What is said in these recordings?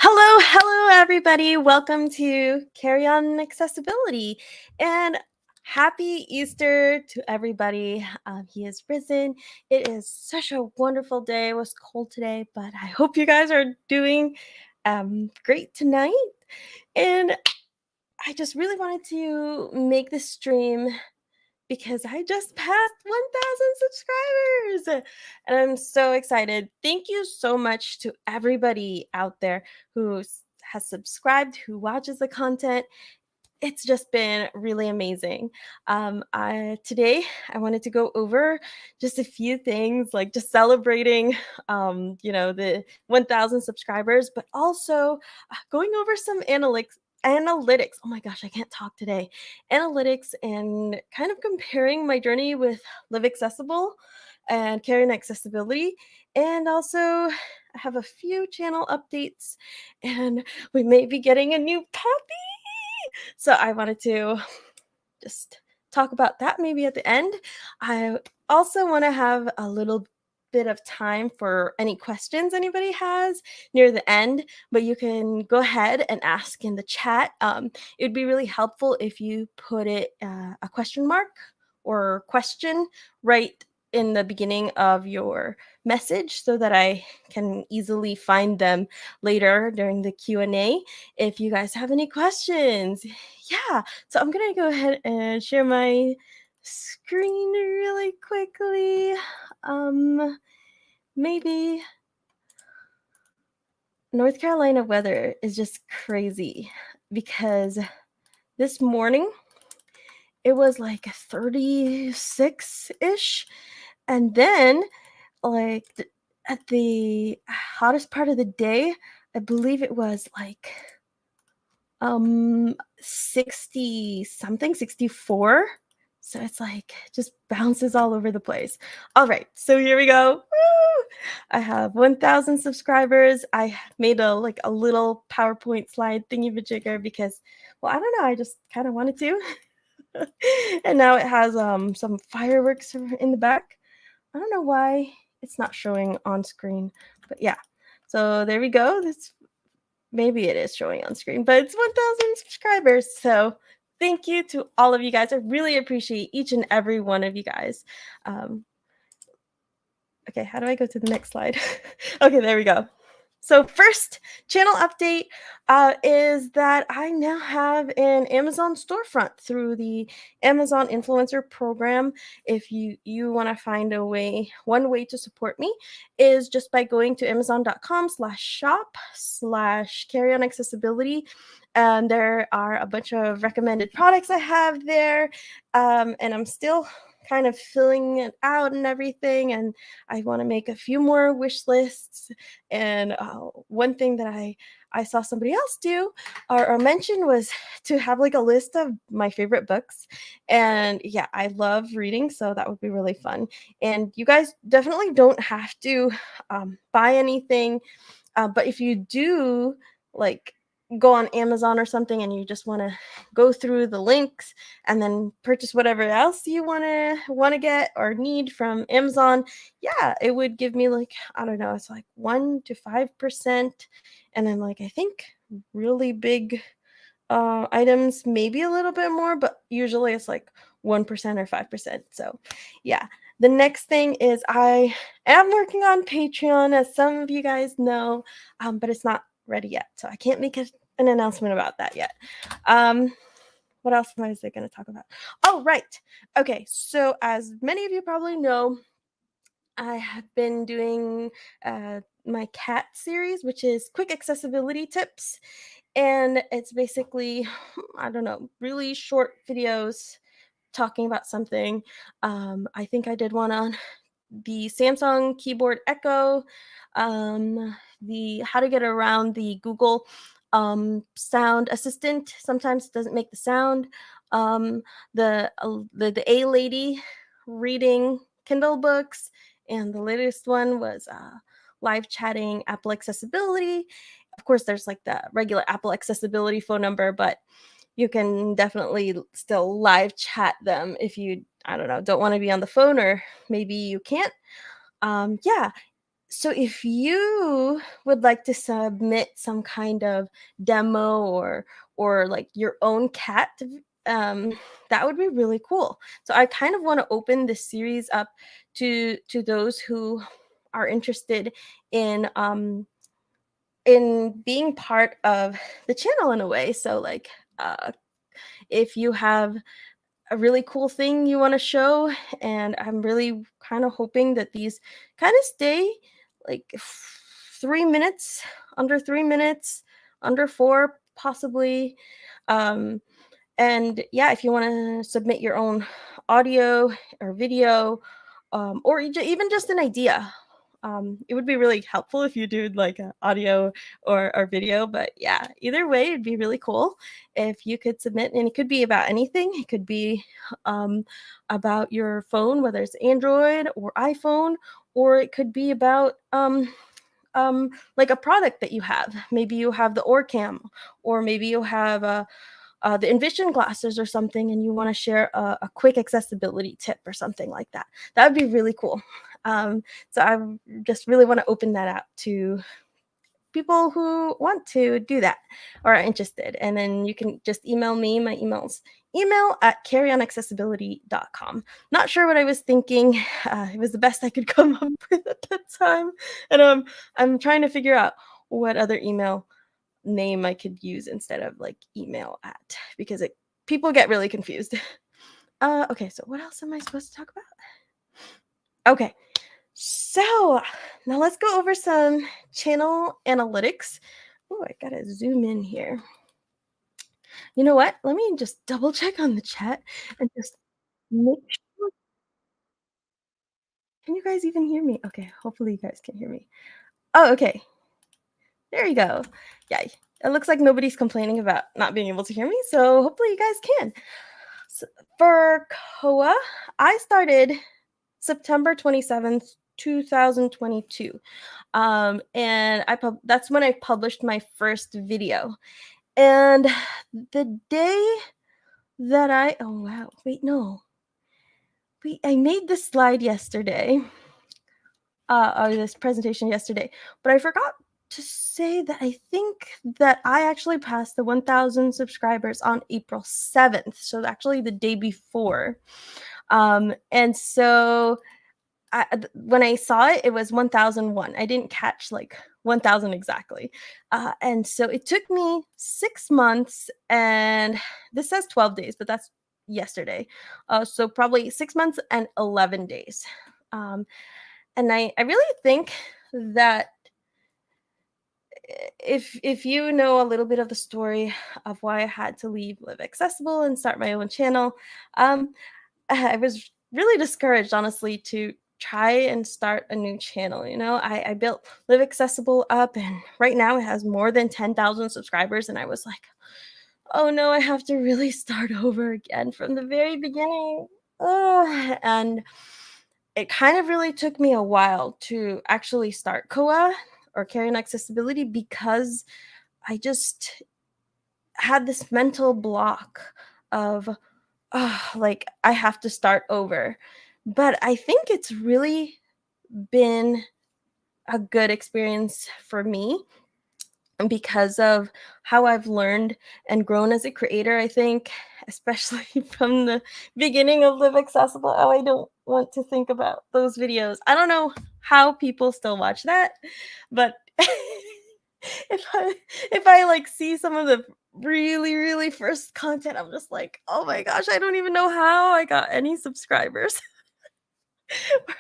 Hello, everybody. Welcome to Carry On Accessibility. And happy Easter to everybody. He is risen. It is such a wonderful day. It was cold today, but I hope you guys are doing great tonight. And I just really wanted to make this stream because I just passed 1,000 subscribers. And I'm so excited. Thank you so much to everybody out there who has subscribed, who watches the content. It's just been really amazing. Today I wanted to go over just a few things, like just celebrating, the 1,000 subscribers, but also going over some analytics. Oh my gosh, I can't talk today. Analytics and kind of comparing my journey with Live Accessible and Carrying Accessibility. And also, I have a few channel updates, and we may be getting a new puppy. So I wanted to just talk about that maybe at the end. I also want to have a little bit of time for any questions anybody has near the end, but you can go ahead and ask in the chat. It would be really helpful if you put it a question mark or question right in the beginning of your message so that I can easily find them later during the Q&A if you guys have any questions. Yeah, so I'm gonna go ahead and share my screen really quickly. Maybe North Carolina weather is just crazy because this morning it was like 36-ish, and then at the hottest part of the day, I believe it was like 60 something, 64. So it's like just bounces all over the place. All right, so here we go. Woo! I have 1,000 subscribers. I made a little PowerPoint slide thingy majigger because, well, I don't know, I just kind of wanted to. And now it has some fireworks in the back. I don't know why it's not showing on screen, but yeah. So there we go. Maybe it is showing on screen, but it's 1,000 subscribers. So thank you to all of you guys. I really appreciate each and every one of you guys. Okay, how do I go to the next slide? Okay, there we go. So first channel update is that I now have an Amazon storefront through the Amazon Influencer Program. If you want to find one way to support me is just by going to amazon.com/shop/carryonaccessibility. And there are a bunch of recommended products I have there. And I'm still kind of filling it out and everything. And I want to make a few more wish lists. And one thing that I saw somebody else do or mention was to have like a list of my favorite books. And yeah, I love reading, so that would be really fun. And you guys definitely don't have to buy anything, but if you do like go on Amazon or something and you just want to go through the links and then purchase whatever else you want to get or need from Amazon, yeah, it would give me like, I don't know, it's like 1 to 5%, and then like I think really big items maybe a little bit more, but usually it's like 1% or 5%. So yeah, the next thing is I am working on Patreon, as some of you guys know, but it's not ready yet, so I can't make an announcement about that yet. What else am I going to talk about? Oh, right. Okay, so as many of you probably know, I have been doing my cat series, which is quick accessibility tips. And it's basically, I don't know, really short videos talking about something. I think I did one on the Samsung Keyboard Echo, the how to get around the Google sound assistant. Sometimes it doesn't make the sound. The A lady reading Kindle books, and the latest one was live chatting Apple accessibility. Of course, there's like the regular Apple accessibility phone number, but you can definitely still live chat them if you, I don't know, don't want to be on the phone, or maybe you can't. Yeah. So if you would like to submit some kind of demo or like your own um that would be really cool. So I kind of want to open this series up to those who are interested in being part of the channel in a way. So like if you have a really cool thing you want to show, and I'm really kind of hoping that these kind of stay like 3 minutes, under 3 minutes, under four possibly. um and yeah, if you want to submit your own audio or video, or even just an idea, it would be really helpful if you do like a audio or video. But yeah, either way, it'd be really cool if you could submit, and it could be about anything. It could be um, about your phone, whether it's Android or iPhone, or it could be about like a product that you have. Maybe you have the Orcam, or maybe you have the Envision glasses or something, and you want to share a quick accessibility tip or something like that. That would be really cool. So I just really want to open that out to people who want to do that or are interested. And then you can just email me. My email at carryonaccessibility.com. Not sure what I was thinking. It was the best I could come up with at that time. And I'm trying to figure out what other email name I could use instead of like email at, because it people get really confused. Okay, so what else am I supposed to talk about? Okay, so now let's go over some channel analytics. Oh, I gotta zoom in here. You know what? Let me just double check on the chat and just make sure. Can you guys even hear me? Okay, hopefully you guys can hear me. Oh, okay. There you go. Yeah, it looks like nobody's complaining about not being able to hear me, so hopefully you guys can. So for Koa, I started September 27th, 2022. And that's when I published my first video. And the day that oh wow, wait, no. I made this slide yesterday, or this presentation yesterday, but I forgot to say that I think that I actually passed the 1,000 subscribers on April 7th. So actually the day before. And so when I saw it, it was 1,001. I didn't catch like 1,000 exactly. And so it took me 6 months, and this says 12 days, but that's yesterday. So probably 6 months and 11 days. And I really think that if you know a little bit of the story of why I had to leave Live Accessible and start my own channel, um, I was really discouraged, honestly, to try and start a new channel. I built Live Accessible up, and right now it has more than 10,000 subscribers. And I was like, oh no, I have to really start over again from the very beginning. And it kind of really took me a while to actually start Koa, or Carry On Accessibility, because I just had this mental block of, like, I have to start over. But I think it's really been a good experience for me because of how I've learned and grown as a creator. I think, especially from the beginning of Live Accessible. Oh, I don't want to think about those videos. I don't know how people still watch that, but if I like see some of the really, really first content, I'm just like, oh my gosh, I don't even know how I got any subscribers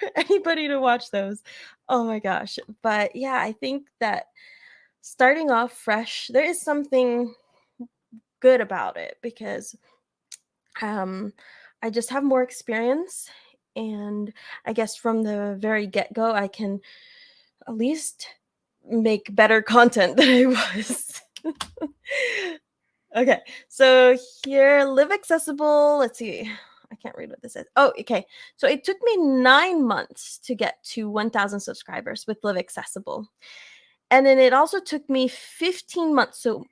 or anybody to watch those. Oh my gosh. But yeah, I think that starting off fresh, there is something good about it, because um I just have more experience, and I guess from the very get-go I can at least make better content than I was. Okay, so here, Live Accessible. Let's see. I can't read what this is. Oh, okay. So it took me 9 months to get to 1,000 subscribers with Live Accessible. And then it also took me 15 months, so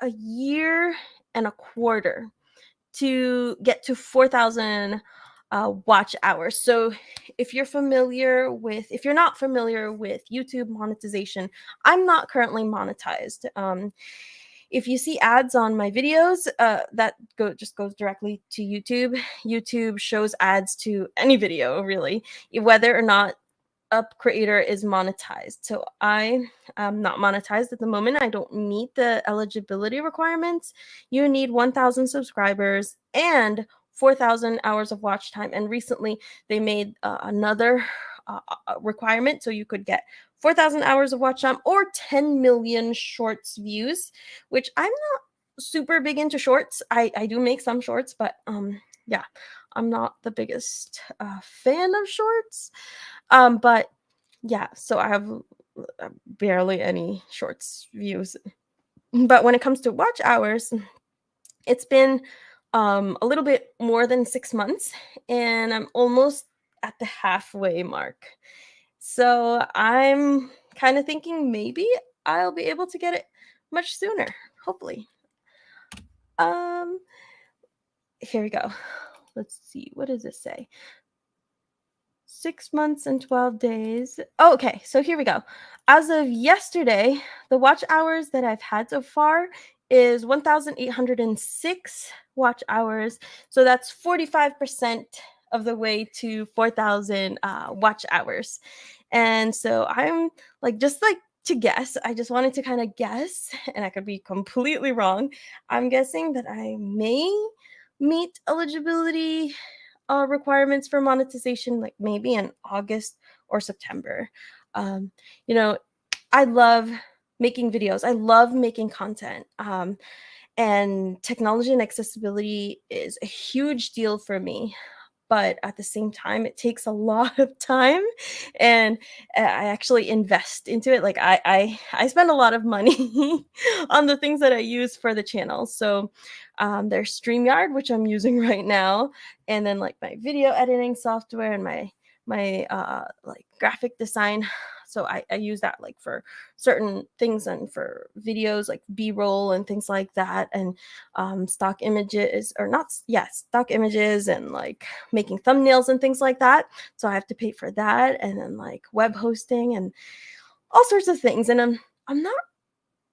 a year and a quarter, to get to 4,000 watch hours. So if you're not familiar with YouTube monetization, I'm not currently monetized. If you see ads on my videos, that just goes directly to YouTube. YouTube shows ads to any video, really, whether or not a creator is monetized. So I am not monetized at the moment. I don't meet the eligibility requirements. You need 1,000 subscribers and 4,000 hours of watch time. And recently they made another requirement, so you could get 4,000 hours of watch time or 10 million shorts views, which I'm not super big into shorts. I do make some shorts, but yeah, I'm not the biggest fan of shorts. But yeah, so I have barely any shorts views. But when it comes to watch hours, it's been a little bit more than 6 months, and I'm almost at the halfway mark. So I'm kind of thinking maybe I'll be able to get it much sooner, hopefully. Um, Here we go. Let's see. What does this say? 6 months and 12 days. Oh, okay, so here we go. As of yesterday, the watch hours that I've had so far is 1,806 watch hours. So that's 45% of the way to 4,000 watch hours. And so I'm just like to guess, I just wanted to kind of guess, and I could be completely wrong. I'm guessing that I may meet eligibility requirements for monetization, like maybe in August or September. Um, you know, I love making videos. I love making content. And technology and accessibility is a huge deal for me, but at the same time it takes a lot of time, and I actually invest into it. Like I spend a lot of money on the things that I use for the channel. So there's StreamYard, which I'm using right now, and then like my video editing software and my like graphic design. So I use that like for certain things and for videos like b-roll and things like that, and stock images, or not stock images, and like making thumbnails and things like that. So I have to pay for that, and then like web hosting and all sorts of things. And I'm not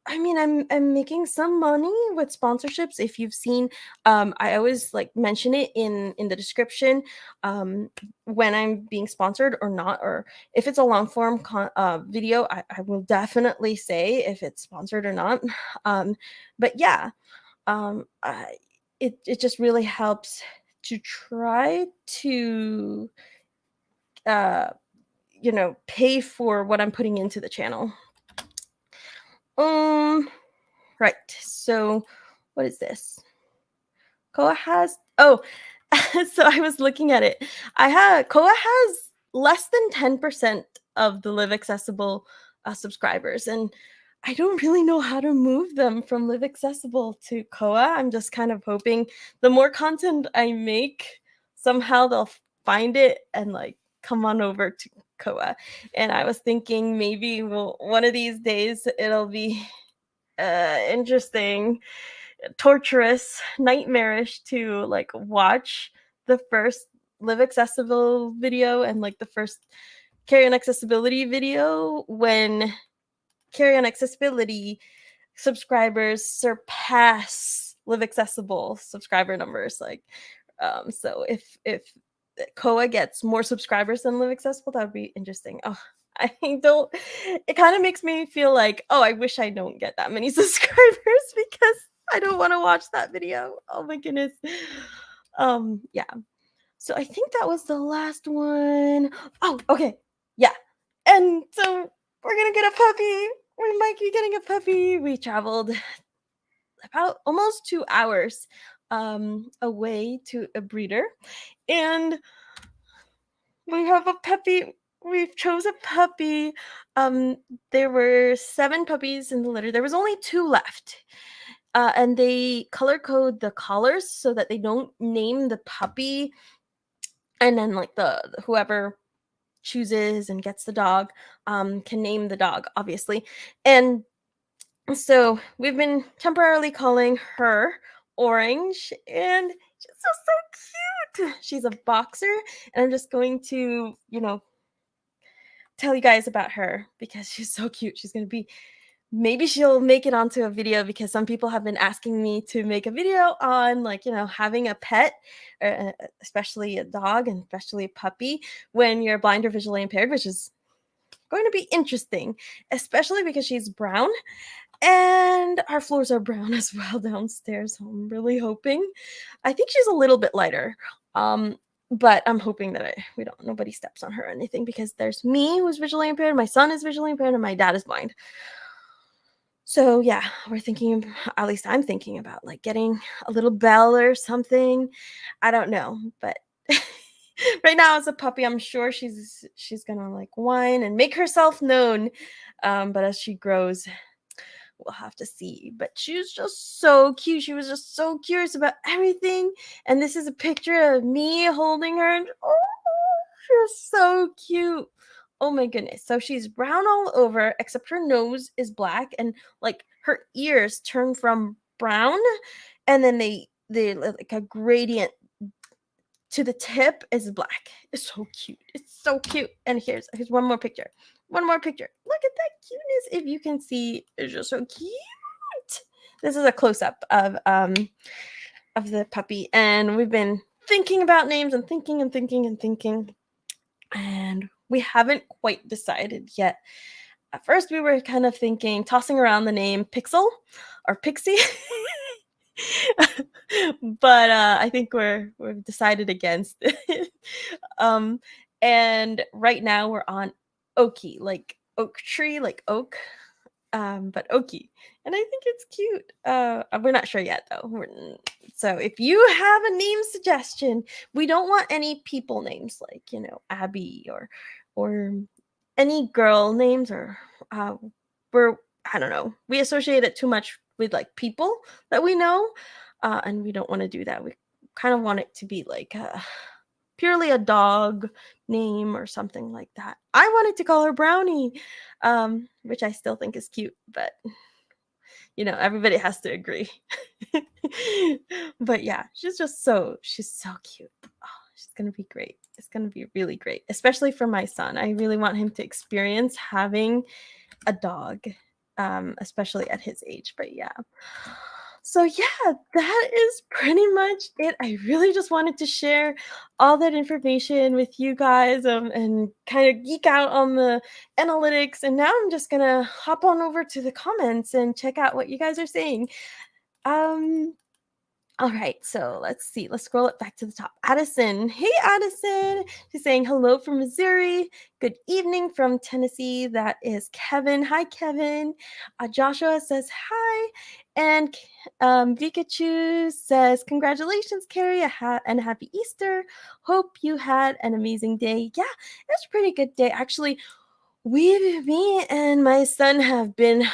I mean, I'm making some money with sponsorships. If you've seen, I always like mention it in the description, um, when I'm being sponsored or not, or if it's a long form video, I will definitely say if it's sponsored or not. Um, but yeah, it just really helps to try to uh, pay for what I'm putting into the channel. Um, right. So, what is this? Koa has so I was looking at it. Koa has less than 10% of the Live Accessible subscribers, and I don't really know how to move them from Live Accessible to Koa. I'm just kind of hoping the more content I make, somehow they'll find it and like come on over to Koa. And I was thinking maybe one of these days it'll be interesting, torturous, nightmarish to like watch the first Live Accessible video and like the first Carry on Accessibility video when Carry on Accessibility subscribers surpass Live Accessible subscriber numbers. Like, so if Koa gets more subscribers than Live Accessible, that would be interesting. Oh, I don't. It kind of makes me feel like, oh, I wish I don't get that many subscribers because I don't want to watch that video. Oh my goodness. Yeah. So I think that was the last one. Oh, okay. Yeah. And so we're gonna get a puppy. We might be getting a puppy. We traveled about almost 2 hours away to a breeder, and we have a puppy. We've chose a puppy. There were 7 puppies in the litter. There was only 2 left. And they color code the collars so that they don't name the puppy, and then like the whoever chooses and gets the dog can name the dog, obviously. And so we've been temporarily calling her Orange, and She's just so cute. She's a boxer, and I'm just going to, tell you guys about her because she's so cute. She's gonna be maybe she'll make it onto a video because some people have been asking me to make a video on like, having a pet, especially a dog and especially a puppy when you're blind or visually impaired, which is going to be interesting, especially because she's brown and our floors are brown as well downstairs. So I'm really hoping. I think she's a little bit lighter. Um, but I'm hoping that nobody steps on her or anything because there's me who's visually impaired, my son is visually impaired, and my dad is blind. So yeah, we're thinking, at least I'm thinking about like getting a little bell or something. I don't know, but right now as a puppy, I'm sure she's gonna like whine and make herself known. But as she grows, we'll have to see. But she was just so cute. She was just so curious about everything. And this is a picture of me holding her. And oh, she's so cute. Oh my goodness. So she's brown all over, except her nose is black, and like her ears turn from brown, and then they like a gradient to the tip is black. It's so cute. It's so cute. And here's one more picture. One more picture. Look at that cuteness. If you can see, it's just so cute. This is a close-up of the puppy, and we've been thinking about names and thinking and thinking and thinking, and we haven't quite decided yet. At first, we were kind of thinking, tossing around the name Pixel or Pixie. But I think we've decided against it. um, and right now we're on Oki, like oak tree, like oak, but Oki, and I think it's cute. We're not sure yet though. So if you have a name suggestion, we don't want any people names like Abby or any girl names or we're I don't know. We associate it too much with like people that we know, and we don't want to do that. We kind of want it to be like purely a dog name or something like that. I wanted to call her Brownie, which I still think is cute, but everybody has to agree. But yeah, she's so cute. Oh, she's gonna be great. It's gonna be really great, especially for my son. I really want him to experience having a dog, especially at his age. But yeah. So yeah, that is pretty much it. I really just wanted to share all that information with you guys, and kind of geek out on the analytics. And now I'm just gonna hop on over to the comments and check out what you guys are saying. Um, all right, so let's see. Let's scroll it back to the top. Addison. Hey, Addison. She's saying hello from Missouri. Good evening from Tennessee. That is Kevin. Hi, Kevin. Joshua says hi. And Pikachu says, congratulations, Carrie, and happy Easter. Hope you had an amazing day. Yeah, it's a pretty good day. Actually, me and my son have been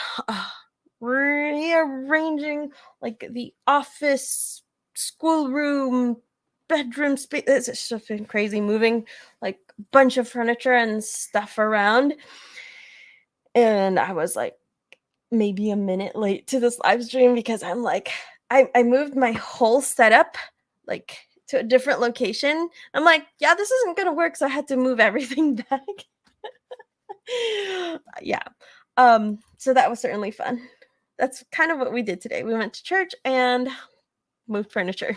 rearranging like the office, schoolroom, bedroom space. It's just been crazy moving like a bunch of furniture and stuff around. And I was like maybe a minute late to this live stream because I'm like, I moved my whole setup like to a different location. I'm like, yeah, this isn't gonna work. So I had to move everything back. Yeah. So that was certainly fun. That's kind of what we did today. We went to church and moved furniture.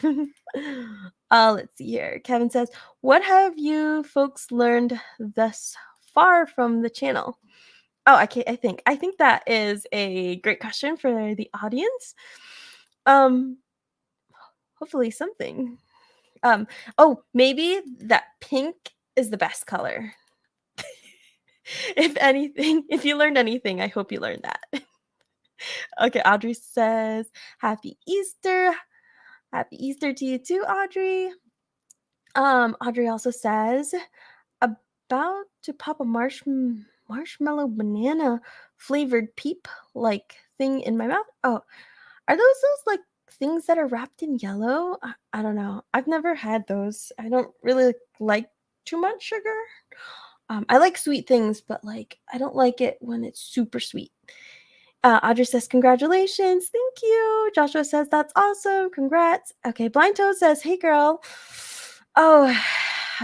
Let's see here. Kevin says, what have you folks learned thus far from the channel? Oh, I think that is a great question for the audience. Um, hopefully something. Oh, maybe that pink is the best color. If anything, if you learned anything, I hope you learned that. Okay, Audrey says, Happy Easter. Happy Easter to you too, Audrey. Audrey also says, about to pop a marshmallow banana flavored peep like thing in my mouth. Oh, are those like things that are wrapped in yellow? I don't know. I've never had those. I don't really like too much sugar. I like sweet things, but like I don't like it when it's super sweet. Audrey says, "Congratulations, thank you." Joshua says, "That's awesome, congrats." Okay, Blind Toad says, "Hey, girl. Oh,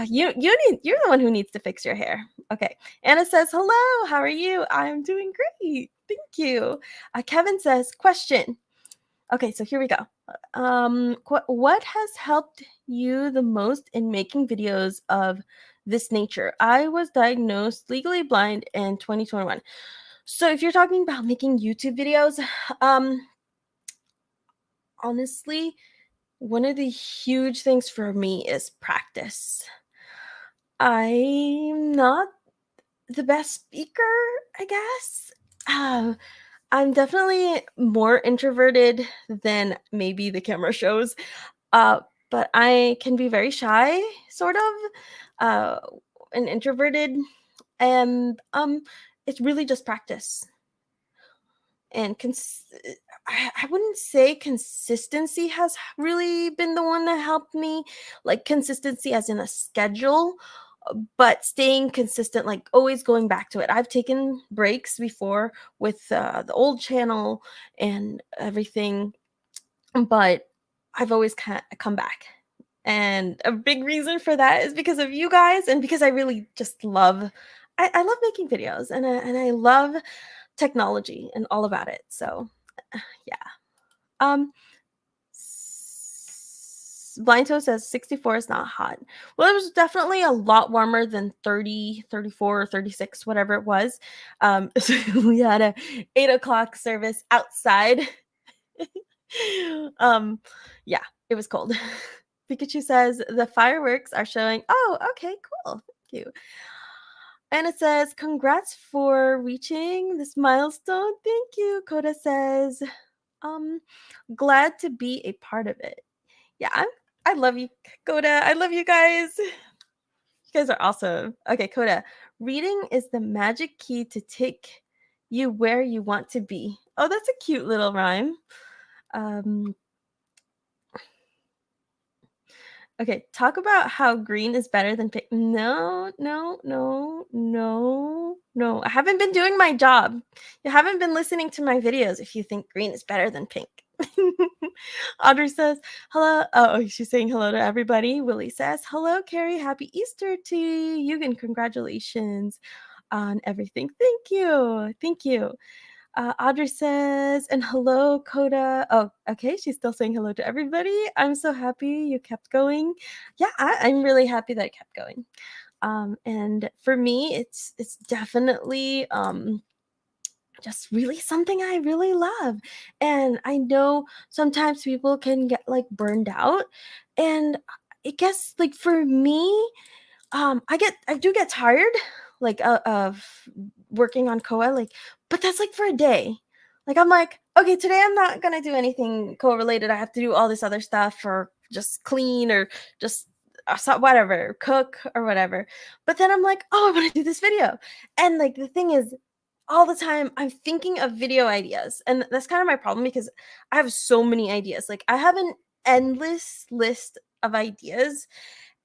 you're the one who needs to fix your hair." Okay. Anna says, "Hello, how are you?" "I'm doing great, thank you." Kevin says, "Question." Okay, so here we go. What has helped you the most in making videos of this nature? I was diagnosed legally blind in 2021. So if you're talking about making YouTube videos, um, honestly, one of the huge things for me is practice. I'm not the best speaker, I guess. Um, I'm definitely more introverted than maybe the camera shows. Uh, but I can be very shy, sort of, uh, and introverted, and it's really just practice. And I wouldn't say consistency has really been the one that helped me, like consistency as in a schedule, but staying consistent, like always going back to it. I've taken breaks before with the old channel and everything, but I've always come back. And a big reason for that is because of you guys and because I really just love I love making videos and I love technology and all about it. So, yeah. Um Blind Toe says 64 is not hot. Well, it was definitely a lot warmer than 30, 34, 36, whatever it was. So we had a 8 o'clock service outside. um, yeah, it was cold. Pikachu says the fireworks are showing. Oh, okay, cool. Thank you. And it says, "Congrats for reaching this milestone." Thank you. Coda says, um, "Glad to be a part of it." Yeah, I love you, Coda. I love you guys. You guys are awesome. Okay, Coda. "Reading is the magic key to take you where you want to be." Oh, that's a cute little rhyme. Um, Okay, talk about how green is better than pink. No, no, no, no, no. I haven't been doing my job. You haven't been listening to my videos if you think green is better than pink. Audrey says, "Hello." Oh, she's saying hello to everybody. Willie says, "Hello, Carrie. Happy Easter to you and congratulations on everything." Thank you. Thank you. Audrey says, "And hello, Coda." Oh, okay. She's still saying hello to everybody. I'm so happy you kept going. Yeah, I'm really happy that I kept going. And for me, it's definitely just really something I really love. And I know sometimes people can get like burned out. And I guess like for me, I do get tired, like, of working on Koa, like, but that's, like, for a day. Like, I'm like, "Okay, today I'm not gonna do anything Koa related, I have to do all this other stuff or just clean or just, whatever, cook or whatever." But then I'm like, "Oh, I wanna do this video." And, like, the thing is, all the time, I'm thinking of video ideas, and that's kinda my problem because I have so many ideas, like, I have an endless list of ideas,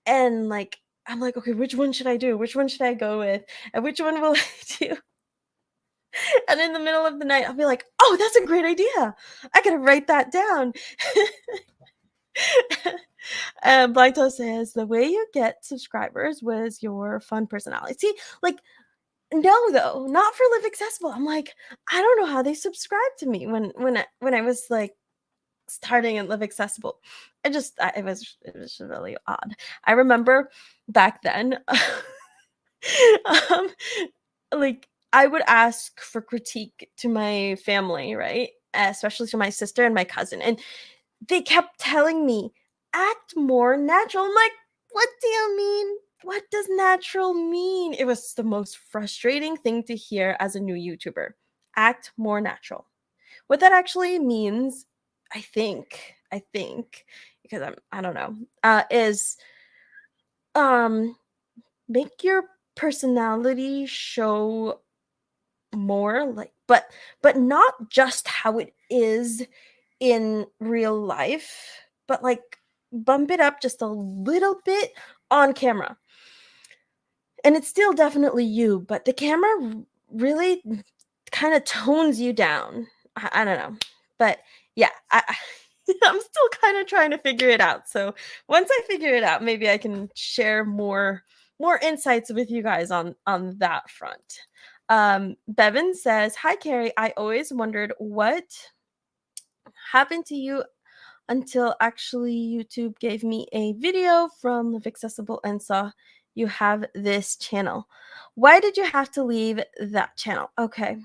and, like, I'm like, "Okay, which one should I do? Which one should I go with? And which one will I do?" And in the middle of the night, I'll be like, "Oh, that's a great idea. I gotta write that down." And Blaito says, "The way you get subscribers was your fun personality." See, like, no, though, not for Live Accessible. I'm like, I don't know how they subscribed to me when I was, like, starting at Live Accessible. It was really odd. I remember back then, um, like, I would ask for critique to my family, right? Especially to my sister and my cousin, and they kept telling me, "Act more natural." I'm like, "What do you mean? What does natural mean?" It was the most frustrating thing to hear as a new YouTuber. Act more natural. What that actually means, I think, because I don't know, is um make your personality show more like but not just how it is in real life, but like bump it up just a little bit on camera. And it's still definitely you, but the camera really kind of tones you down. I don't know. But yeah, I'm still kind of trying to figure it out. So once I figure it out, maybe I can share more insights with you guys on that front. Bevan says, "Hi Carrie, I always wondered what happened to you until actually YouTube gave me a video from Live Accessible and saw you have this channel. Why did you have to leave that channel?" Okay.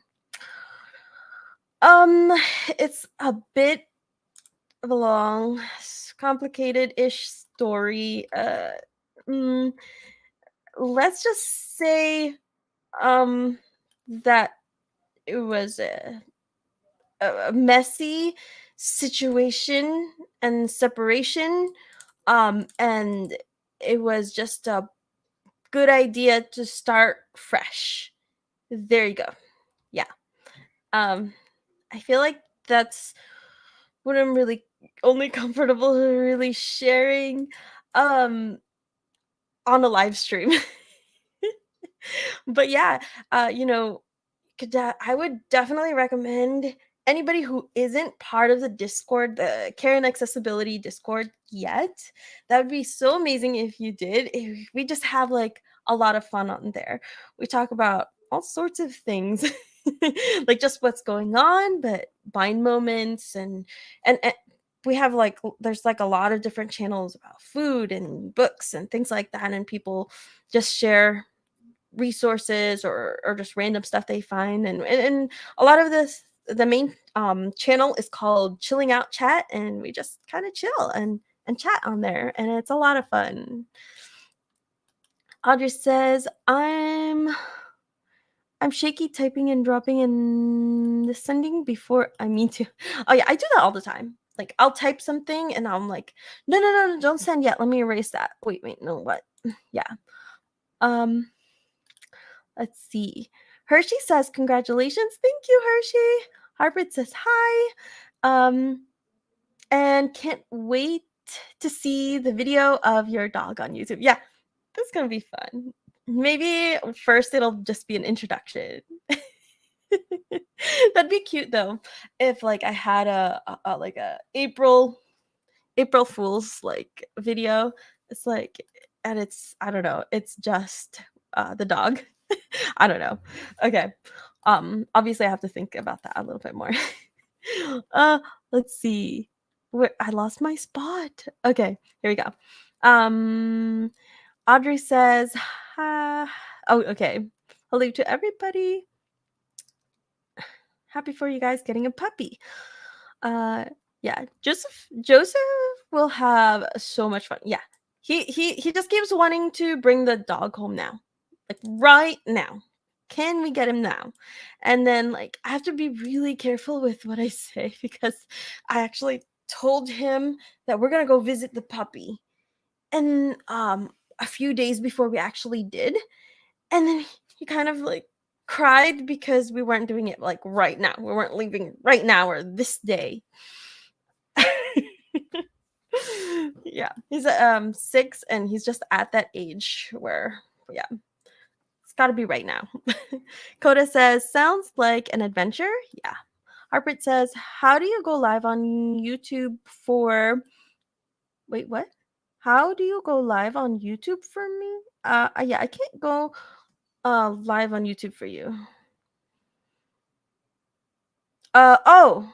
Um, it's a bit of a long, complicated-ish story. Mm, let's just say, um, that it was a messy situation and separation. And it was just a good idea to start fresh. There you go. Yeah. Um, I feel like that's what I'm really only comfortable really sharing um on a live stream. But yeah, you know, I would definitely recommend anybody who isn't part of the Discord, the Karen Accessibility Discord yet. That would be so amazing if you did. We just have like a lot of fun on there. We talk about all sorts of things, like just what's going on, but bind moments and we have like there's like a lot of different channels about food and books and things like that, and people just share resources or just random stuff they find, and a lot of this, the main channel is called Chilling Out Chat, and we just kind of chill and chat on there, and it's a lot of fun. Audrey says, I'm shaky typing and dropping and the sending before I mean to. Oh yeah, I do that all the time. Like I'll type something and I'm like, no, don't send yet, let me erase that. Wait, no, what? Yeah. um Let's see. Hershey says, "Congratulations." Thank you, Hershey. Harper says, "Hi." And can't wait to see the video of your dog on YouTube. Yeah, that's gonna be fun. Maybe first it'll just be an introduction. That'd be cute though. If like I had a like a April Fool's like video. It's like, and it's I don't know. It's just the dog. I don't know. Okay. Obviously I have to think about that a little bit more. uh let's see. Where I lost my spot. Okay, here we go. Um Audrey says, oh, okay. Hello to everybody. Happy for you guys getting a puppy. Uh yeah, Joseph will have so much fun. Yeah. He just keeps wanting to bring the dog home now. Like right now. Can we get him now? And then like I have to be really careful with what I say because I actually told him that we're going to go visit the puppy. And a few days before we actually did, and then he kind of like cried because we weren't doing it like right now. We weren't leaving right now or this day. Yeah, he's 6 and he's just at that age where yeah, it's got to be right now. Coda says, "Sounds like an adventure." Yeah. Harpert says, "How do you go live on YouTube for wait, what? How do you go live on YouTube for me?" Yeah, I can't go live on YouTube for you. Oh,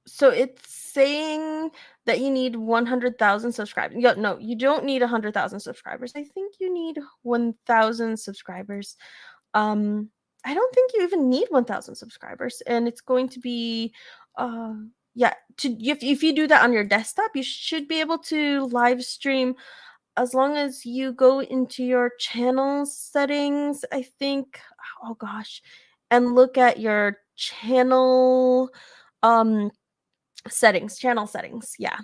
so it's saying that you need 100,000 subscribers. Yeah, no, you don't need 100,000 subscribers. I think you need 1,000 subscribers. I don't think you even need 1,000 subscribers, and it's going to be, uh, yeah. If you do that on your desktop, you should be able to live stream as long as you go into your channel settings. I think. Oh gosh, and look at your channel um channel settings. Yeah.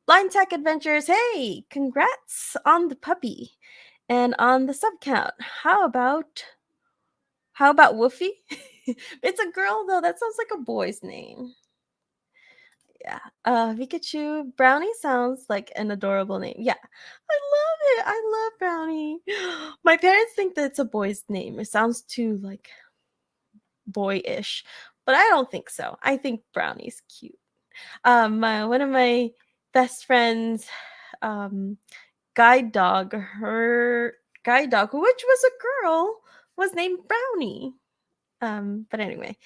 Blind Tech Adventures, hey, congrats on the puppy and on the sub count. How about Woofy? It's a girl though. That sounds like a boy's name. Yeah. Pikachu Brownie sounds like an adorable name. Yeah. I love it. I love Brownie. My parents think that it's a boy's name. It sounds too like boyish, but I don't think so. I think Brownie's cute. One of my best friends, um, guide dog, her guide dog, which was a girl, was named Brownie. But anyway,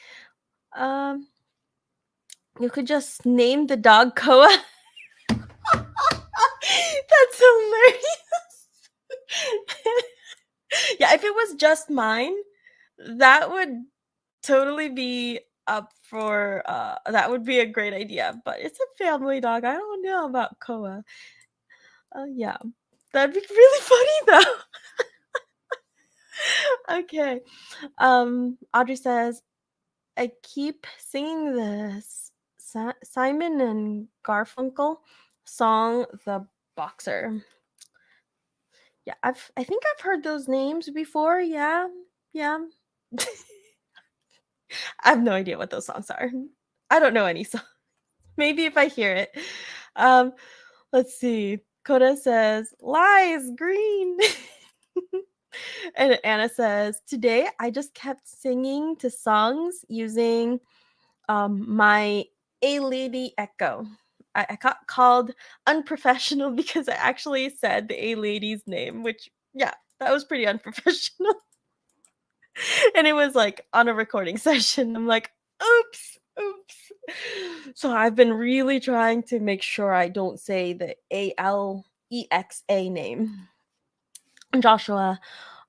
um, you could just name the dog Koa. That's hilarious. Yeah, if it was just mine, that would totally be up for that would be a great idea, but it's a family dog. I don't know about Koa. Yeah. That'd be really funny though. Okay. Audrey says, I keep singing this Simon and Garfunkel song, The Boxer. Yeah, I think I've heard those names before. Yeah. Yeah. I have no idea what those songs are. I don't know any song. Maybe if I hear it. Um, let's see. Coda says, lies, green. And Anna says, today I just kept singing to songs using my A Lady Echo. I got called unprofessional because I actually said the A Lady's name, which, yeah, that was pretty unprofessional. And it was like on a recording session. I'm like, oops, oops. So I've been really trying to make sure I don't say the Alexa name. Joshua,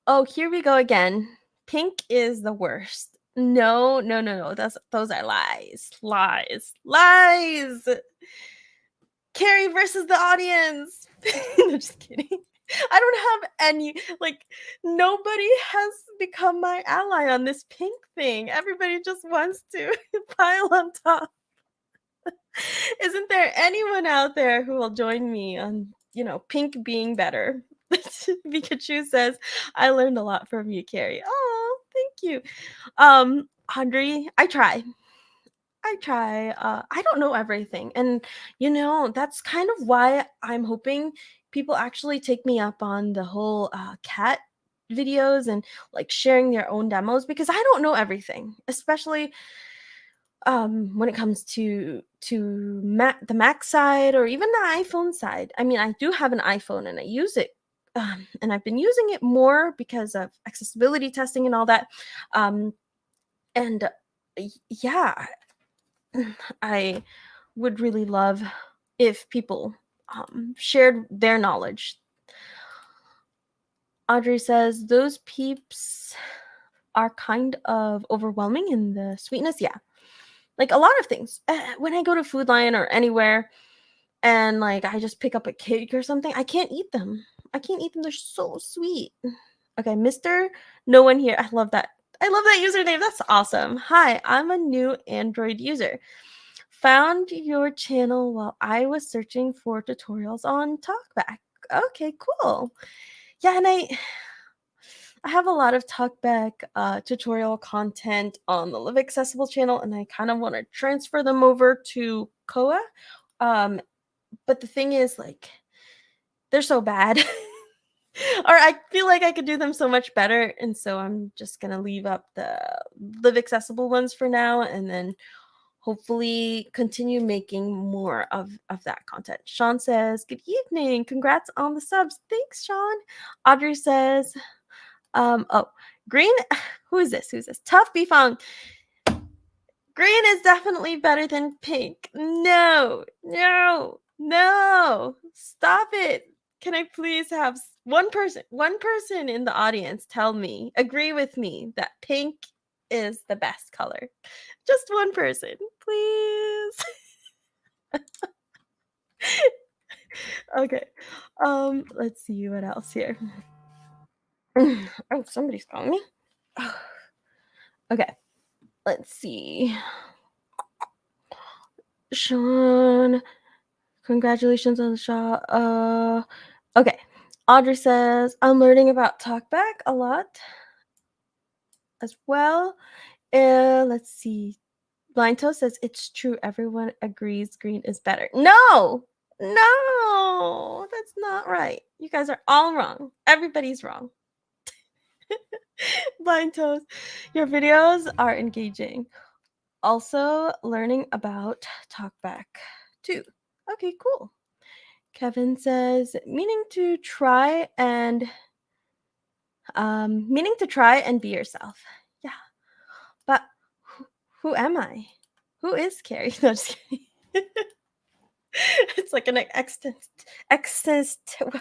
oh, here we go again. Pink is the worst. No, no, no, no. Those are lies. Lies. Lies. Carrie versus the audience. No, just kidding. I don't have any, like, nobody has become my ally on this pink thing. Everybody just wants to pile on top. Isn't there anyone out there who will join me on, pink being better? Pikachu says, I learned a lot from you, Carrie. Oh, thank you. Audrey, I try. I don't know everything. And, that's kind of why I'm hoping people actually take me up on the whole cat videos and like sharing their own demos because I don't know everything, especially when it comes to the Mac side or even the iPhone side. I mean, I do have an iPhone and I use it. And I've been using it more because of accessibility testing and all that. And yeah, I would really love if people shared their knowledge. Audrey says, those peeps are kind of overwhelming in the sweetness. Yeah. Like a lot of things. When I go to Food Lion or anywhere and like I just pick up a cake or something, I can't eat them. I can't eat them. They're so sweet. Okay, Mr. No One Here. I love that. I love that username. That's awesome. Hi, I'm a new Android user. Found your channel while I was searching for tutorials on TalkBack. Okay, cool. Yeah, and I have a lot of TalkBack tutorial content on the Live Accessible channel, and I kind of want to transfer them over to Koa. Um, but the thing is, like, they're so bad. Or I feel like I could do them so much better, and so I'm just gonna leave up the Live Accessible ones for now, and then hopefully continue making more of that content. Sean says, good evening. Congrats on the subs. Thanks, Sean. Audrey says, oh, green. Who is this? Who's this? Tough Bifong. Green is definitely better than pink. No, no, no. Stop it. Can I please have one person in the audience tell me, agree with me that pink is the best color? Just one person, please. Okay. Let's see what else here. Oh, somebody's calling me. Okay. Let's see. Sean, congratulations on the shot. Okay. Audrey says, I'm learning about talkback a lot as well. Let's see. Blind Toe says, it's true. Everyone agrees green is better. No, no, that's not right. You guys are all wrong. Everybody's wrong. Blind toes. Your videos are engaging. Also learning about talkback too. Okay, cool. Kevin says, meaning to try and be yourself. Yeah, but who am I? Who is Carrie? No, just kidding. It's like an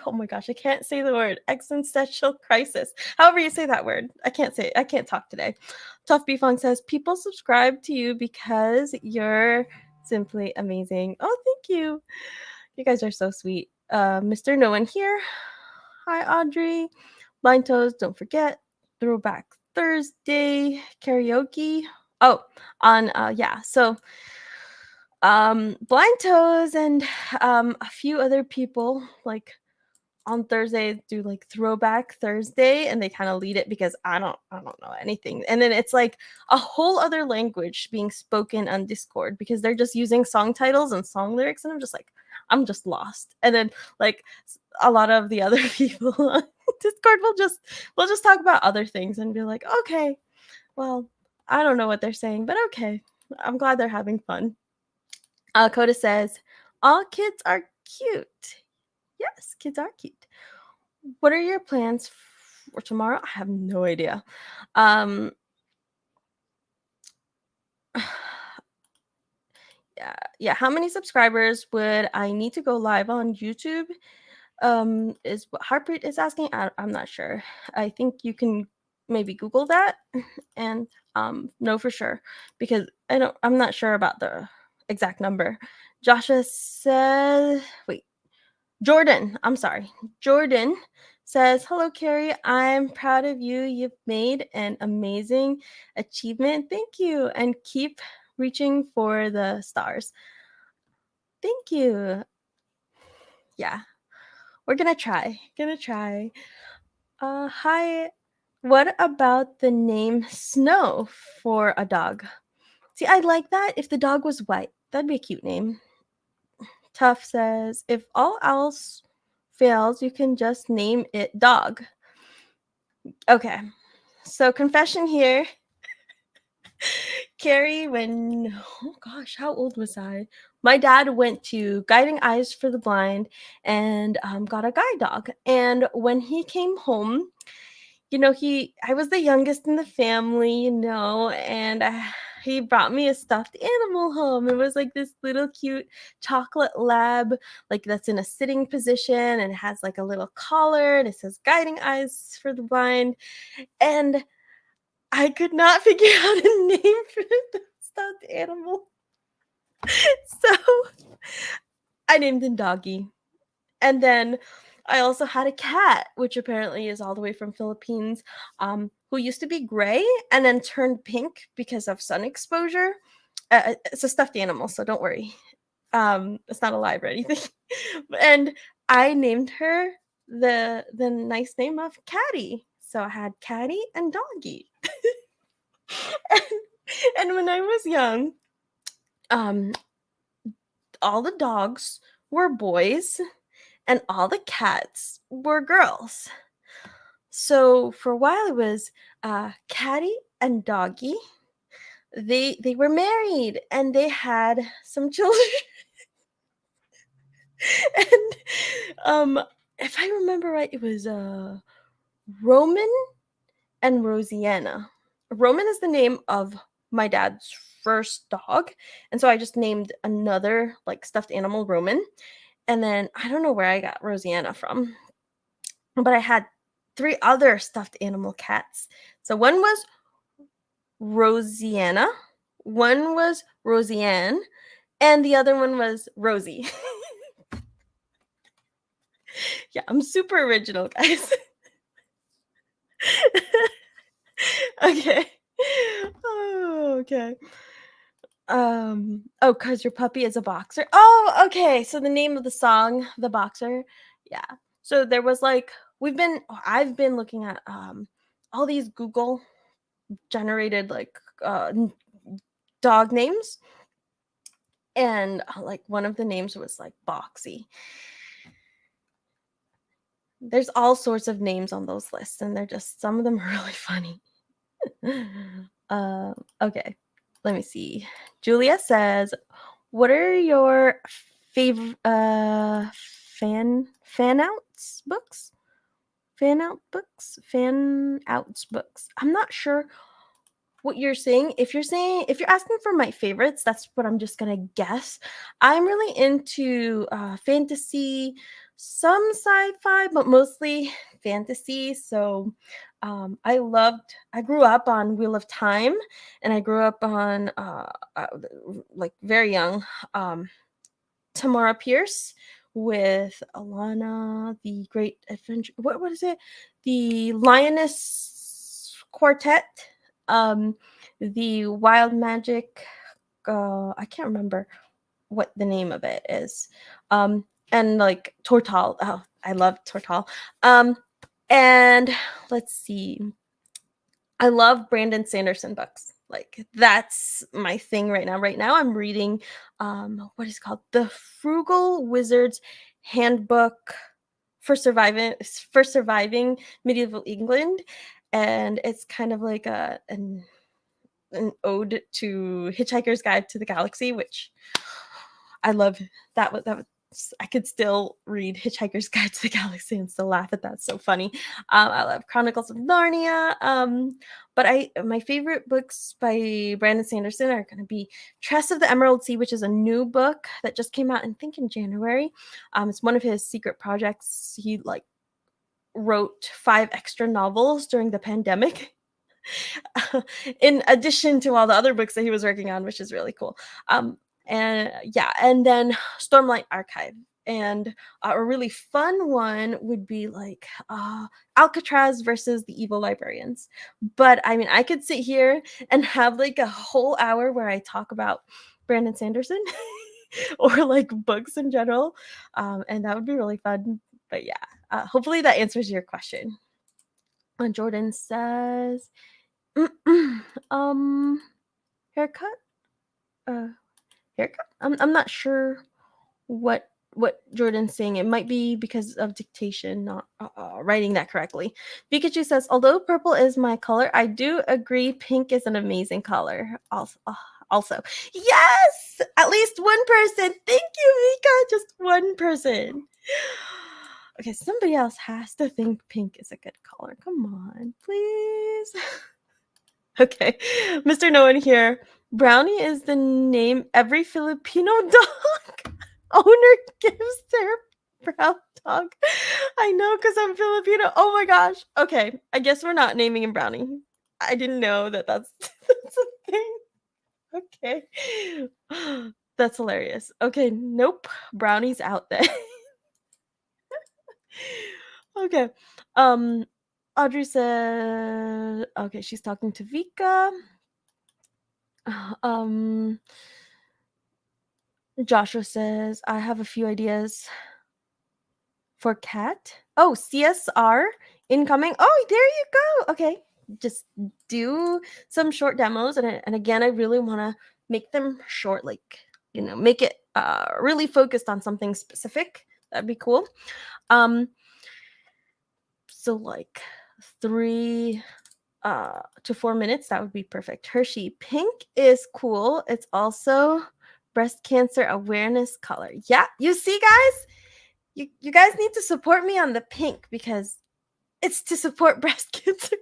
oh my gosh, I can't say the word existential crisis. However you say that word, I can't say it. I can't talk today. Tough B Fong says people subscribe to you because you're simply amazing. Oh, thank you. You guys are so sweet. Mr. No One Here. Hi, Audrey. Blind Toes, don't forget. Throwback Thursday karaoke. Oh, on yeah. So Blind Toes and a few other people like on Thursday do like throwback Thursday and they kind of lead it because I don't know anything. And then it's like a whole other language being spoken on Discord because they're just using song titles and song lyrics and I'm just lost. And then like a lot of the other people on Discord we'll just talk about other things and be like, "Okay, well, I don't know what they're saying, but okay. I'm glad they're having fun." Coda says, "All kids are cute." Yes, kids are cute. What are your plans for tomorrow? I have no idea. Um, yeah. How many subscribers would I need to go live on YouTube? Is what Harpreet is asking. I'm not sure. I think you can maybe Google that and know for sure because I'm not sure about the exact number. Joshua says, wait, Jordan, I'm sorry. Jordan says, "Hello, Carrie. I'm proud of you. You've made an amazing achievement. Thank you. And keep reaching for the stars." Thank you. Yeah, we're gonna try. Gonna try. Hi. What about the name Snow for a dog? See, I like that if the dog was white. That'd be a cute name. Tough says, "If all else fails, you can just name it Dog." Okay. So confession here. Carrie, when oh gosh, how old was I? My dad went to Guiding Eyes for the Blind and got a guide dog. And when he came home, I was the youngest in the family, and he brought me a stuffed animal home. It was like this little cute chocolate lab, like that's in a sitting position and it has like a little collar and it says Guiding Eyes for the Blind. And I could not figure out a name for the stuffed animal. So I named him Doggy. And then I also had a cat, which apparently is all the way from Philippines, who used to be gray and then turned pink because of sun exposure. It's a stuffed animal, so don't worry. It's not alive or anything. And I named her the nice name of Caddy. So I had Caddy and Doggy. and, and when I was young, um, all the dogs were boys and all the cats were girls. So for a while it was Caddy and Doggy. They were married and they had some children. And if I remember right, it was Roman and Rosianna. Roman is the name of my dad's first dog, and so I just named another like stuffed animal Roman. And then I don't know where I got Rosianna from, but I had three other stuffed animal cats. So one was Rosianna, one was Rosianne, and the other one was Rosie. Yeah, I'm super original, guys. Okay. Oh, okay. Oh, cause your puppy is a boxer. Oh, okay. So the name of the song, The Boxer. Yeah. So there was like I've been looking at all these Google generated like dog names, and like one of the names was like Boxy. There's all sorts of names on those lists, and they're just some of them are really funny. Okay, let me see. Julia says, "What are your favorite fan outs books? Fan outs books. I'm not sure what you're saying. If you're asking for my favorites, that's what I'm just gonna guess. I'm really into fantasy, some sci-fi, but mostly fantasy. So I grew up on Wheel of Time, and I grew up on uh, like very young. Tamara Pierce with Alana, the Great Adventure. What is it? The Lioness Quartet, um, the Wild Magic. I can't remember what the name of it is. And like Tortal. Oh, I love Tortal. And let's see. I love Brandon Sanderson books. Like that's my thing right now. Right now I'm reading what is it called? The Frugal Wizard's Handbook for surviving medieval England. And it's kind of like an ode to Hitchhiker's Guide to the Galaxy, which I love. That was I could still read Hitchhiker's Guide to the Galaxy and still laugh at that. So funny. I love Chronicles of Narnia. But my favorite books by Brandon Sanderson are going to be Tress of the Emerald Sea, which is a new book that just came out, I think, in January. It's one of his secret projects. He like wrote 5 extra novels during the pandemic. In addition to all the other books that he was working on, which is really cool. And yeah, and then Stormlight Archive. And a really fun one would be like Alcatraz versus the Evil Librarians. But I mean, I could sit here and have like a whole hour where I talk about Brandon Sanderson or like books in general. And that would be really fun. But yeah, hopefully that answers your question. Jordan says, um, haircut? Uh, haircut? I'm not sure what Jordan's saying. It might be because of dictation, not writing that correctly. Pikachu says, although purple is my color, I do agree pink is an amazing color. Also, yes, at least one person. Thank you, Mika. Just one person. Okay, somebody else has to think pink is a good color. Come on, please. Okay, Mr. No One here. Brownie is the name every Filipino dog owner gives their brown dog. I know because I'm Filipino. Oh my gosh. Okay, I guess we're not naming him Brownie. I didn't know that's that's a thing. Okay. That's hilarious. Okay, nope. Brownie's out then. Okay. Um Audrey said, okay, she's talking to Vika. Um Joshua says, I have a few ideas for cat. Oh, CSR incoming. Oh, there you go. Okay. Just do some short demos. And again, I really want to make them short, like, make it really focused on something specific. That'd be cool. So like 3 to 4 minutes, that would be perfect. Hershey, pink is cool. It's also breast cancer awareness color. Yeah, you see, guys, you guys need to support me on the pink because it's to support breast cancer.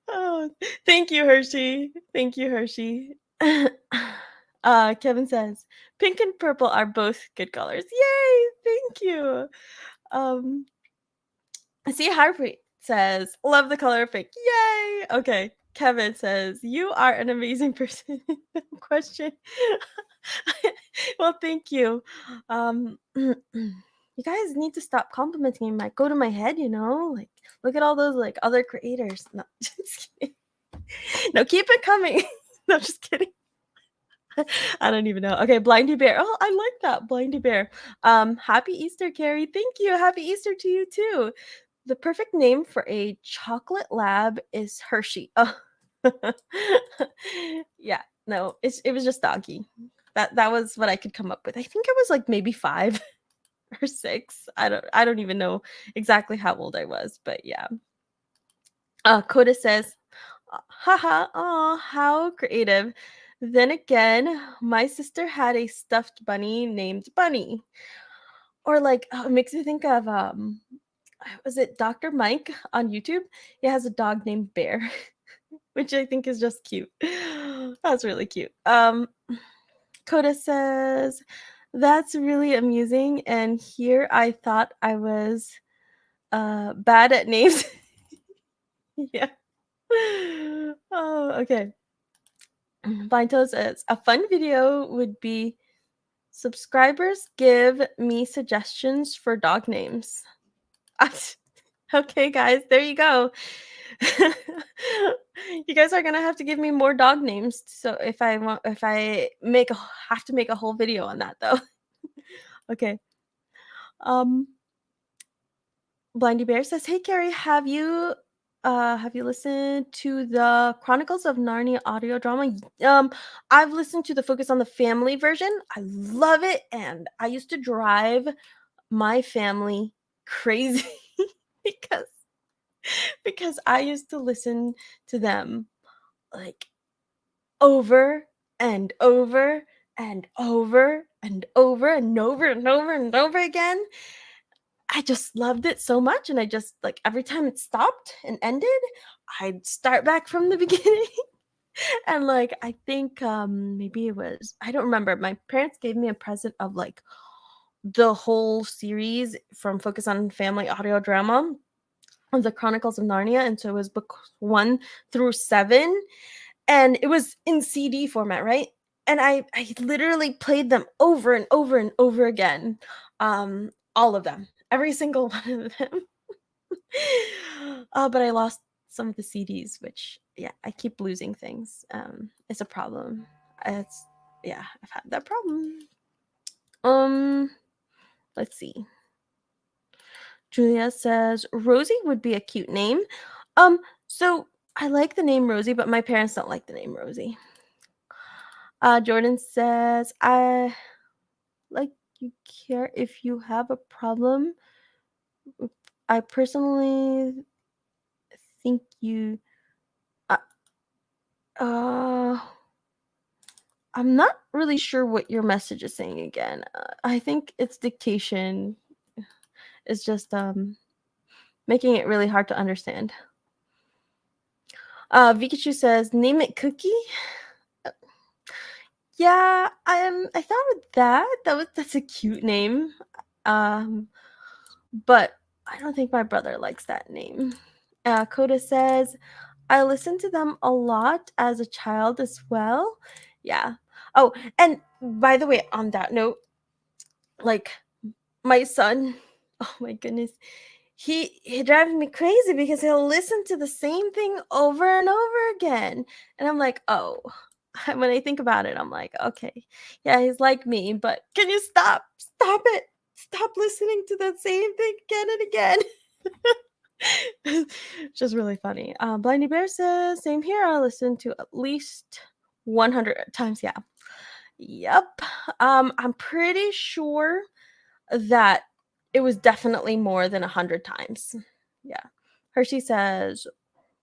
Oh, thank you, Hershey. Thank you, Hershey. Kevin says pink and purple are both good colors. Yay! Thank you. See, Harpreet says, love the color of pink. Yay! Okay. Kevin says, you are an amazing person. Question. Well, thank you. You guys need to stop complimenting me. Might go to my head, like look at all those like other creators. No, just kidding. No, keep it coming. No, just kidding. I don't even know. Okay, Blindy Bear. Oh, I like that. Blindy Bear. Happy Easter, Carrie. Thank you. Happy Easter to you too. The perfect name for a chocolate lab is Hershey. Oh. Yeah, no, it was just doggy. That was what I could come up with. I think it was like maybe 5. or 6. I don't even know exactly how old I was, but yeah. Coda says, haha, oh, how creative. Then again, my sister had a stuffed bunny named Bunny. Or like, it makes me think of was it Dr. Mike on YouTube? He has a dog named Bear, which I think is just cute. That's really cute. Coda says, that's really amusing. And here I thought I was bad at names. Yeah. Oh, okay. Blinto says, a fun video would be subscribers give me suggestions for dog names. Okay, guys, there you go. You guys are gonna have to give me more dog names. So if I have to make a whole video on that though. Okay. Um, Blindy Bear says, "Hey Carrie, have you listened to the Chronicles of Narnia audio drama?" I've listened to the Focus on the Family version. I love it, and I used to drive my family crazy because I used to listen to them like over and over and over and over and over and over and over again. I just loved it so much, and I just like every time it stopped and ended, I'd start back from the beginning. And like I think maybe it was, I don't remember. My parents gave me a present of like the whole series from Focus on Family audio drama of the Chronicles of Narnia, and so it was book 1 through 7, and it was in CD format, right? And I literally played them over and over and over again, all of them, every single one of them. But I lost some of the CDs, which yeah, I keep losing things. It's a problem. It's yeah, I've had that problem. Um, let's see. Julia says Rosie would be a cute name. So I like the name Rosie, but my parents don't like the name Rosie. Jordan says, I like you care if you have a problem. I personally think you. Uh, uh, I'm not really sure what your message is saying again. I think it's dictation. It's just making it really hard to understand. Vikachu says, name it Cookie. Yeah, I thought of that. That's a cute name. But I don't think my brother likes that name. Coda says, I listened to them a lot as a child as well. Yeah. Oh, and by the way, on that note, like my son, oh my goodness, he drives me crazy because he'll listen to the same thing over and over again. And I'm like, oh, when I think about it, I'm like, okay, yeah, he's like me, but can you stop? Stop it. Stop listening to that same thing again and again. Just really funny. Blindy Bear says, same here. I listen to at least 100 times. Yeah. Yep. I'm pretty sure that it was definitely more than 100 times. Yeah. Hershey says,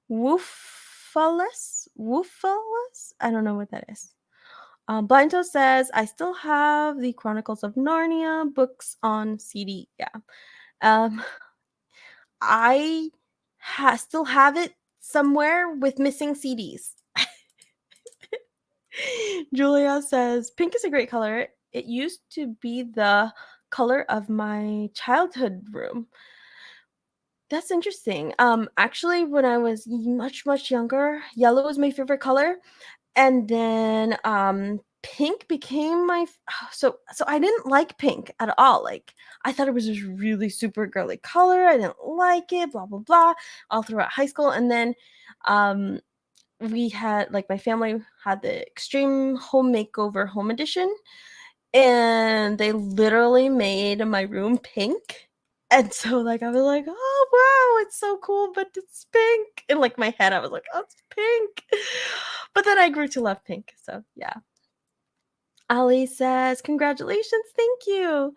woofaless? Woofaless? I don't know what that is. Blinto says, I still have the Chronicles of Narnia books on CD. Yeah. Um, I still have it somewhere with missing CDs. Julia says, pink is a great color. It used to be the color of my childhood room. That's interesting. Actually, when I was much younger, yellow was my favorite color, and then pink became my so I didn't like pink at all. Like I thought it was this really super girly color. I didn't like it, blah blah blah, all throughout high school. And then we had like my family had the extreme home makeover home edition, and they literally made my room pink. And so like I was like, oh wow, it's so cool, but it's pink. In like my head, I was like, oh, it's pink. But then I grew to love pink. So yeah. Ali says, congratulations, thank you.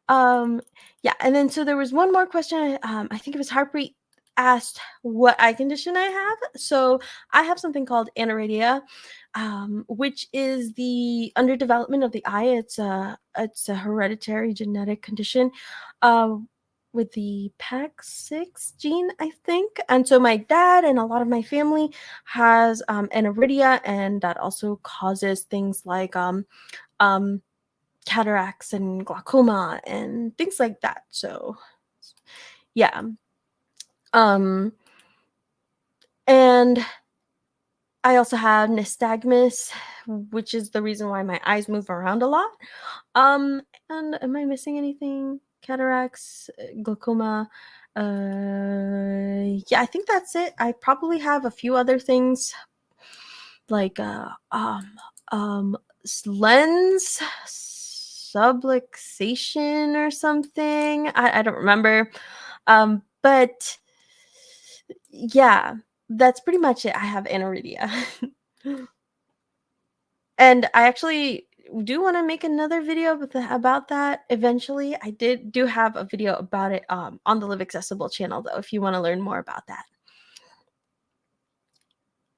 Um, yeah, and then so there was one more question. I think it was Harpreet asked what eye condition I have. So I have something called aniridia, which is the underdevelopment of the eye. It's a hereditary genetic condition, uh, with the PAX6 gene, I think. And so my dad and a lot of my family has aniridia, and that also causes things like um cataracts and glaucoma and things like that. So yeah. Um and I also have nystagmus, which is the reason why my eyes move around a lot. And am I missing anything? Cataracts, glaucoma. Yeah, I think that's it. I probably have a few other things like um lens subluxation or something. I don't remember. But yeah, that's pretty much it. I have aniridia. And I actually do want to make another video about that eventually. I do have a video about it on the Live Accessible channel though, if you want to learn more about that.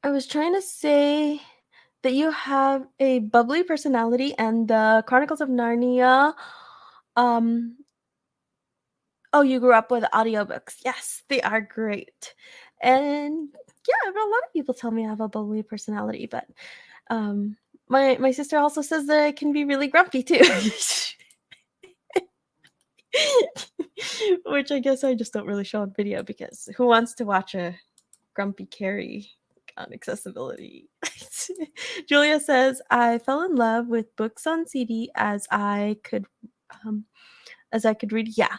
I was trying to say that you have a bubbly personality, and the Chronicles of Narnia. Um, oh, you grew up with audiobooks. Yes, they are great. And yeah, a lot of people tell me I have a bubbly personality, but um, my sister also says that I can be really grumpy too. Which I guess I just don't really show on video because who wants to watch a grumpy Carrie on accessibility? Julia says, I fell in love with books on CD um as I could read. Yeah.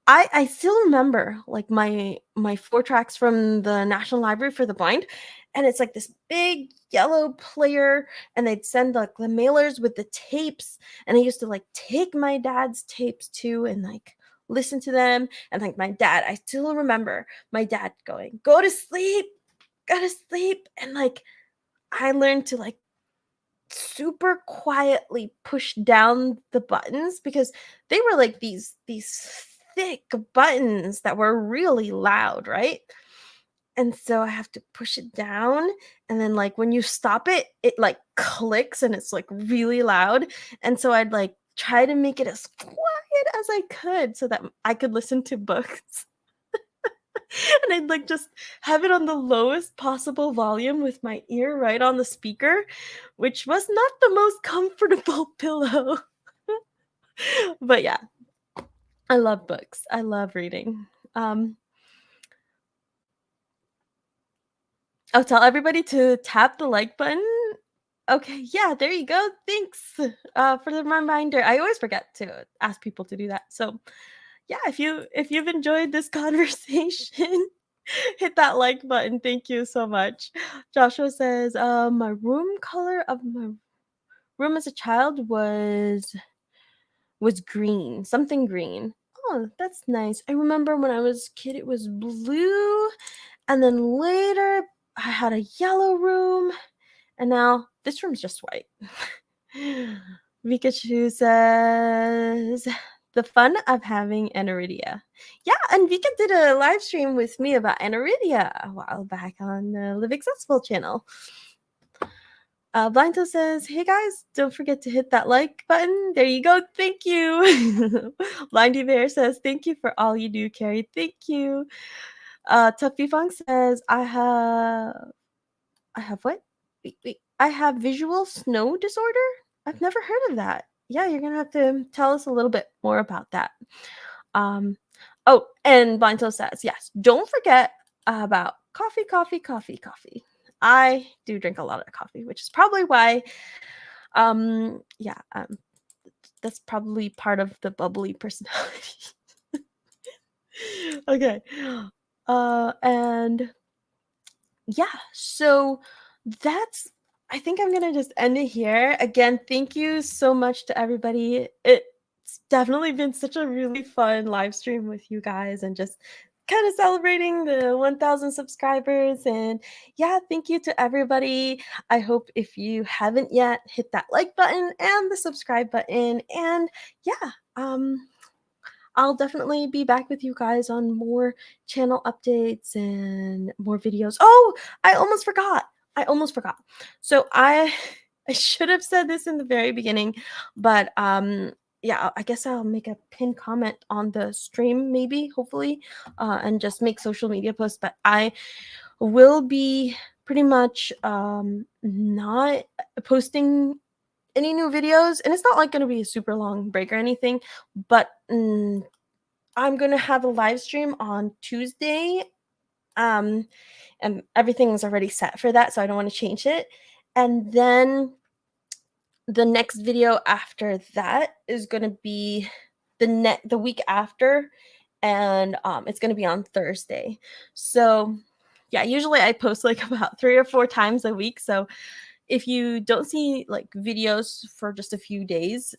I still remember like my 4 tracks from the National Library for the Blind, and it's like this big yellow player, and they'd send like the mailers with the tapes, and I used to like take my dad's tapes too and like listen to them. And like my dad, I still remember my dad going, go to sleep. And like I learned to like super quietly push down the buttons because they were like these thick buttons that were really loud, right? And so I have to push it down, and then like when you stop it, it like clicks and it's like really loud. And so I'd like try to make it as quiet as I could so that I could listen to books. And I'd like just have it on the lowest possible volume with my ear right on the speaker, which was not the most comfortable pillow. But yeah, I love books. I love reading. Um, I'll tell everybody to tap the like button. Okay, yeah, there you go. Thanks for the reminder. I always forget to ask people to do that. So yeah, if you've enjoyed this conversation, hit that like button. Thank you so much. Joshua says, my room color of my room as a child was green, something green. Oh, that's nice. I remember when I was a kid, it was blue, and then later I had a yellow room, and now this room's just white. Pikachu says, the fun of having aniridia. Yeah, and Vika did a live stream with me about aniridia a while back on the Live Accessible channel. Blinto says, hey guys, don't forget to hit that like button. There you go. Thank you. Blindy Bear says, thank you for all you do, Carrie. Thank you. Tuffy Funk says, I have what? Wait. I have visual snow disorder? I've never heard of that. Yeah, you're gonna have to tell us a little bit more about that. Um, oh, and Blinto says, yes, don't forget about coffee. I do drink a lot of coffee, which is probably why, yeah, that's probably part of the bubbly personality. Okay. And yeah, so that's I think I'm gonna just end it here. Again, thank you so much to everybody. It's definitely been such a really fun live stream with you guys and just kind of celebrating the 1,000 subscribers. And yeah, thank you to everybody. I hope if you haven't yet, hit that like button and the subscribe button. And yeah, I'll definitely be back with you guys on more channel updates and more videos. Oh, I almost forgot. I almost forgot. So I should have said this in the very beginning, but yeah, I guess I'll make a pinned comment on the stream, maybe, hopefully, and just make social media posts. But I will be pretty much not posting any new videos, and it's not like going to be a super long break or anything, but I'm going to have a live stream on Tuesday. Um, and everything is already set for that, so I don't want to change it. And then the next video after that is going to be the week after, and it's going to be on Thursday. So yeah, usually I post like about 3 or 4 times a week. So if you don't see like videos for just a few days,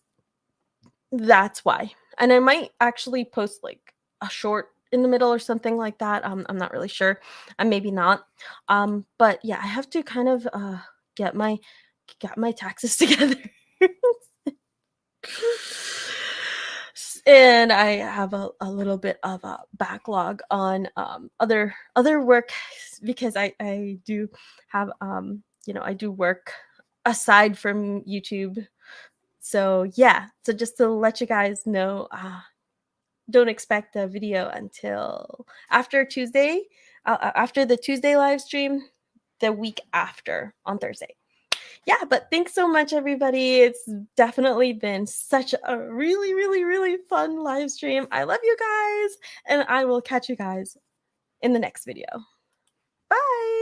that's why. And I might actually post like a short in the middle or something like that. I'm not really sure. And maybe not. But yeah, I have to kind of get my taxes together. And I have a little bit of a backlog on other work, because I do have I do work aside from YouTube. So yeah, so just to let you guys know, don't expect a video until after Tuesday, after the Tuesday live stream, the week after on Thursday. Yeah, but thanks so much, everybody. It's definitely been such a really, really, really fun live stream. I love you guys, and I will catch you guys in the next video. Bye.